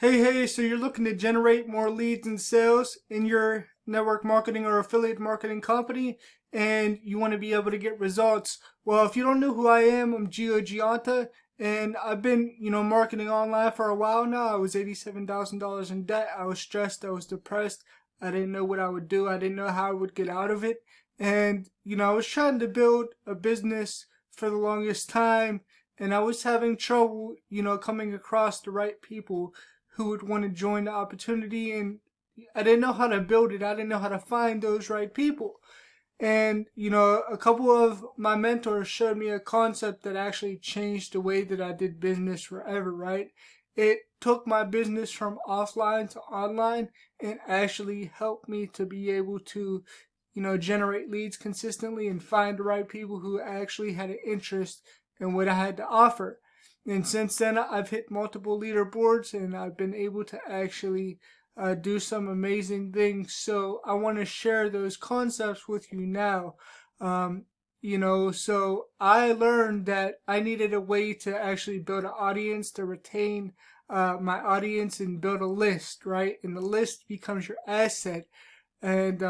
Hey, so you're looking to generate more leads and sales in your network marketing or affiliate marketing company, and you want to be able to get results. Well, if you don't know who I am, I'm Gio Gionta, and I've been, marketing online for a while now. I was $87,000 in debt. I was stressed. I was depressed. I didn't know what I would do. I didn't know how I would get out of it. And, I was trying to build a business for the longest time, and I was having trouble, coming across the right people who would want to join the opportunity, and I didn't know how to build it. I didn't know how to find those right people. And a couple of my mentors showed me a concept that actually changed the way that I did business forever, right? It took my business from offline to online and actually helped me to be able to generate leads consistently and find the right people who actually had an interest in what I had to offer. And since then, I've hit multiple leaderboards and I've been able to actually do some amazing things. So I want to share those concepts with you now. So I learned that I needed a way to actually build an audience, to retain my audience and build a list, right? And the list becomes your asset. And,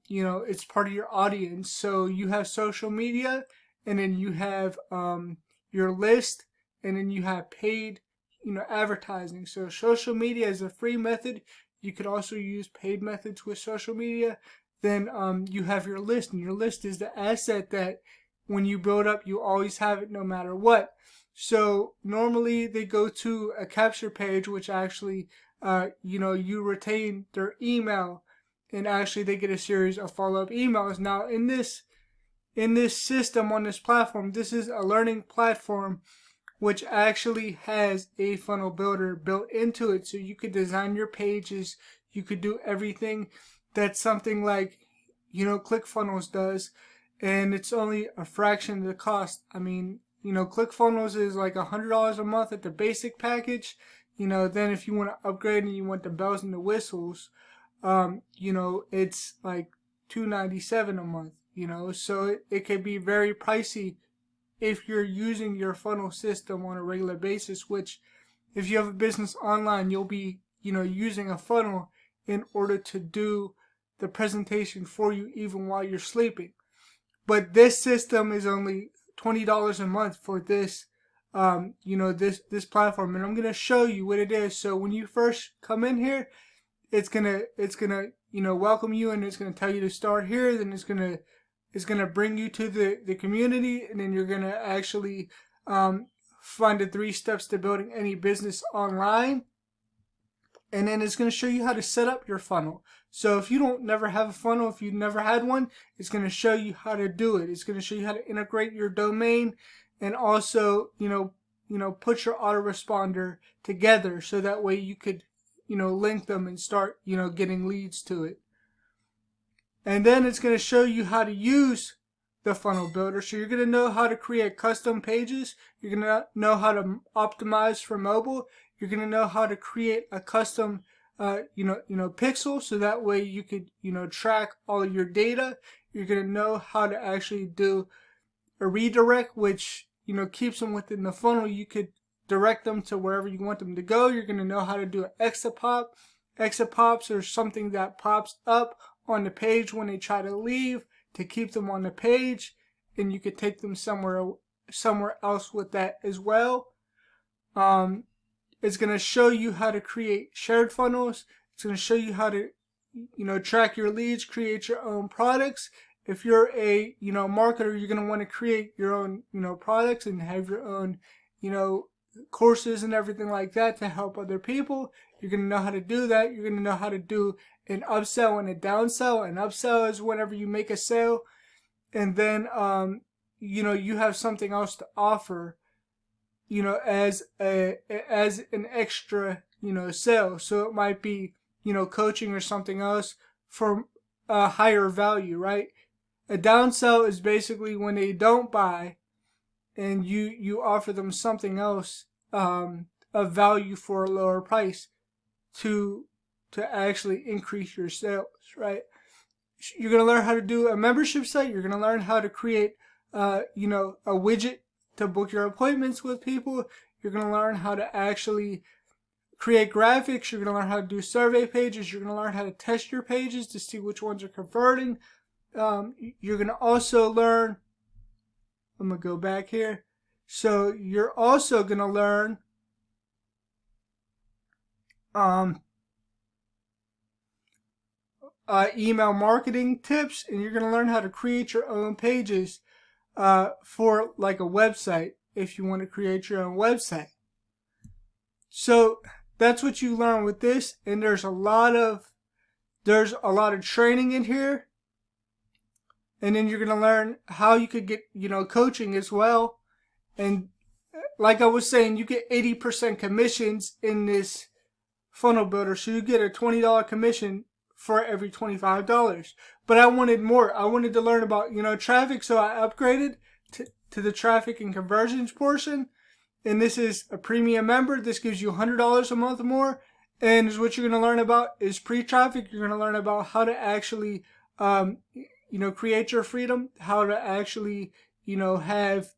it's part of your audience. So you have social media, and then you have your list, and then you have paid, advertising. So social media is a free method. You could also use paid methods with social media. Then you have your list, and your list is the asset that when you build up, you always have it no matter what. So normally they go to a capture page, which actually, you retain their email, and actually they get a series of follow-up emails. Now in this system on this platform, this is a learning platform which actually has a funnel builder built into it. So you could design your pages, you could do everything that something like, ClickFunnels does, and it's only a fraction of the cost. I mean, ClickFunnels is like $100 a month at the basic package. Then if you want to upgrade and you want the bells and the whistles, it's like $297 a month, so it could be very pricey if you're using your funnel system on a regular basis, which if you have a business online, you'll be, using a funnel in order to do the presentation for you even while you're sleeping. But this system is only $20 a month for this, this platform. And I'm going to show you what it is. So when you first come in here, it's gonna welcome you, and it's gonna tell you to start here. Then it's gonna bring you to the community, and then you're gonna actually find the 3 steps to building any business online. And then it's gonna show you how to set up your funnel. So if you don't never have a funnel, if you've never had one, it's gonna show you how to do it. It's gonna show you how to integrate your domain, and also put your autoresponder together, so that way you could link them and start, getting leads to it. And then it's going to show you how to use the funnel builder. So you're going to know how to create custom pages. You're going to know how to optimize for mobile. You're going to know how to create a custom, pixel. So that way you could, track all of your data. You're going to know how to actually do a redirect, which, keeps them within the funnel. You could direct them to wherever you want them to go. You're going to know how to do an exit pop. Exit pops are something that pops up on the page when they try to leave to keep them on the page, and you could take them somewhere else with that as well. It's going to show you how to create shared funnels. It's going to show you how to track your leads, create your own products. If you're a marketer, you're going to want to create your own products and have your own courses and everything like that to help other people. You're going to know how to do that. You're going to know how to do an upsell and a downsell. An upsell is whenever you make a sale, and then you have something else to offer, as an extra sale. So it might be coaching or something else for a higher value, right? A downsell is basically when they don't buy, and you offer them something else of value for a lower price to actually increase your sales, right? You're going to learn how to do a membership site. You're going to learn how to create a widget to book your appointments with people. You're going to learn how to actually create graphics. You're going to learn how to do survey pages. You're going to learn how to test your pages to see which ones are converting. You're going to also learn, I'm going to go back here. So you're also going to learn email marketing tips, and you're going to learn how to create your own pages for like a website if you want to create your own website. So that's what you learn with this, and there's a lot of training in here. And then you're going to learn how you could get, coaching as well. And like I was saying, you get 80% commissions in this funnel builder. So you get a $20 commission for every $25. But I wanted more. I wanted to learn about, traffic. So I upgraded to the traffic and conversions portion. And this is a premium member. This gives you $100 a month more. And what you're going to learn about is pre-traffic. You're going to learn about how to actually, create your freedom, how to actually, have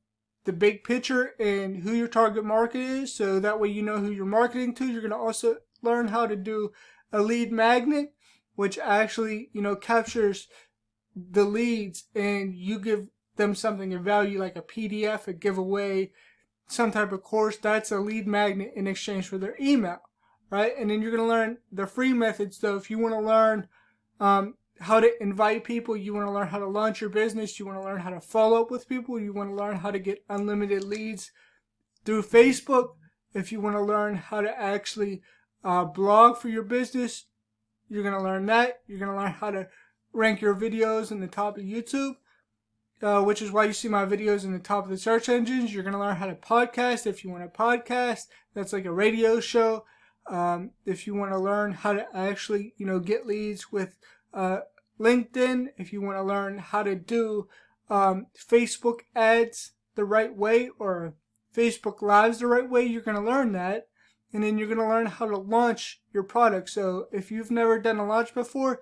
the big picture and who your target market is. So that way you know who you're marketing to. You're going to also learn how to do a lead magnet, which actually, captures the leads and you give them something of value like a PDF, a giveaway, some type of course. That's a lead magnet in exchange for their email, right? And then you're going to learn the free methods. So if you want to learn how to invite people, you want to learn how to launch your business, you want to learn how to follow up with people, you want to learn how to get unlimited leads through Facebook, if you want to learn how to actually blog for your business, you're going to learn that. You're going to learn how to rank your videos in the top of YouTube, which is why you see my videos in the top of the search engines. You're going to learn how to podcast if you want to podcast. That's like a radio show. If you want to learn how to actually, get leads with LinkedIn, if you want to learn how to do Facebook ads the right way or Facebook Lives the right way, you're going to learn that. And then you're going to learn how to launch your product. So if you've never done a launch before,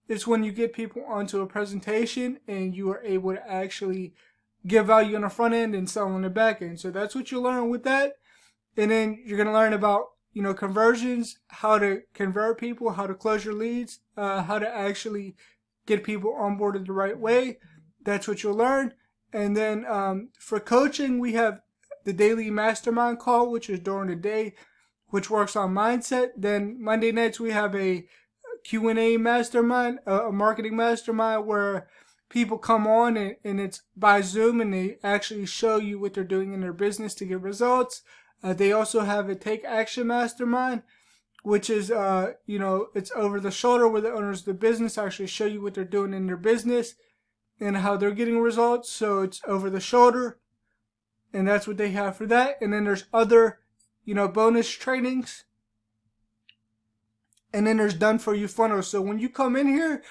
it's when you get people onto a presentation and you are able to actually give value on the front end and sell on the back end. So that's what you learn with that. And then you're going to learn about, conversions, how to convert people, how to close your leads, how to actually get people onboarded the right way. That's what you'll learn. And then for coaching, we have the daily mastermind call, which is during the day, which works on mindset. Then Monday nights, we have a Q&A mastermind, a marketing mastermind, where people come on and it's by Zoom and they actually show you what they're doing in their business to get results. They also have a take action mastermind, which is, it's over the shoulder, where the owners of the business actually show you what they're doing in their business and how they're getting results. So it's over the shoulder, and that's what they have for that. And then there's other, bonus trainings. And then there's done for you funnels. So when you come in here,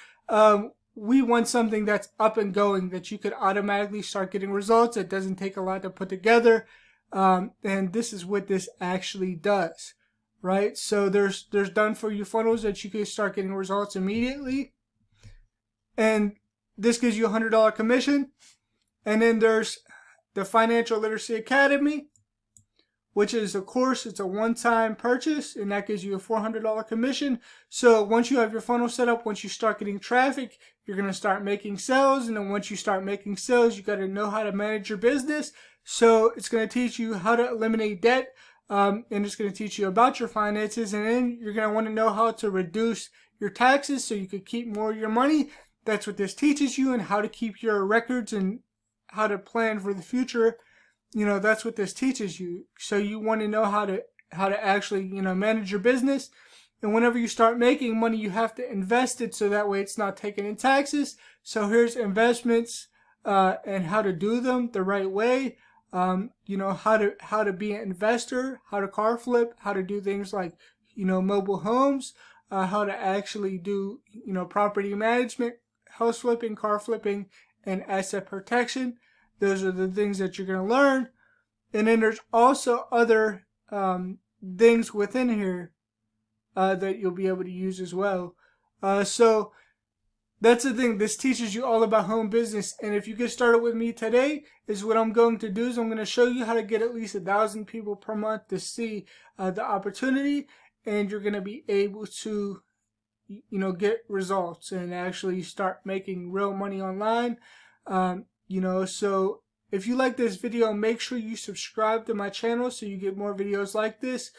we want something that's up and going, that you could automatically start getting results. It doesn't take a lot to put together. And this is what this actually does, right? So there's done for you funnels that you can start getting results immediately. And this gives you a $100 commission. And then there's the Financial Literacy Academy, which is a course. It's a one-time purchase, and that gives you a $400 commission. So once you have your funnel set up, once you start getting traffic, you're going to start making sales. And then once you start making sales, you got to know how to manage your business. So it's going to teach you how to eliminate debt, and it's going to teach you about your finances. And then you're going to want to know how to reduce your taxes so you could keep more of your money. That's what this teaches you, and how to keep your records and how to plan for the future. That's what this teaches you. So you want to know how to actually, manage your business. And whenever you start making money, you have to invest it so that way it's not taken in taxes. So here's investments, and how to do them the right way. How to be an investor, how to car flip, how to do things like, mobile homes, how to actually do, property management, house flipping, car flipping, and asset protection. Those are the things that you're going to learn. And then there's also other things within here that you'll be able to use as well. So that's the thing. This teaches you all about home business. And if you get started with me today, is what I'm going to do is I'm going to show you how to get at least 1,000 people per month to see the opportunity. and you're going to be able to, get results and actually start making real money online. So if you like this video, make sure you subscribe to my channel so you get more videos like this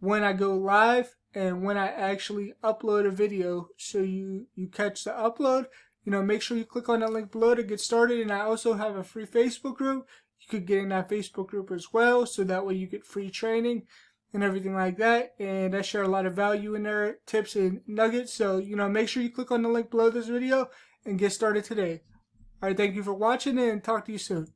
when I go live and when I actually upload a video, so you catch the upload. Make sure you click on the link below to get started. And I also have a free Facebook group. You could get in that Facebook group as well, so that way you get free training and everything like that. And I share a lot of value in there, tips and nuggets. So, make sure you click on the link below this video and get started today. All right, thank you for watching, and talk to you soon.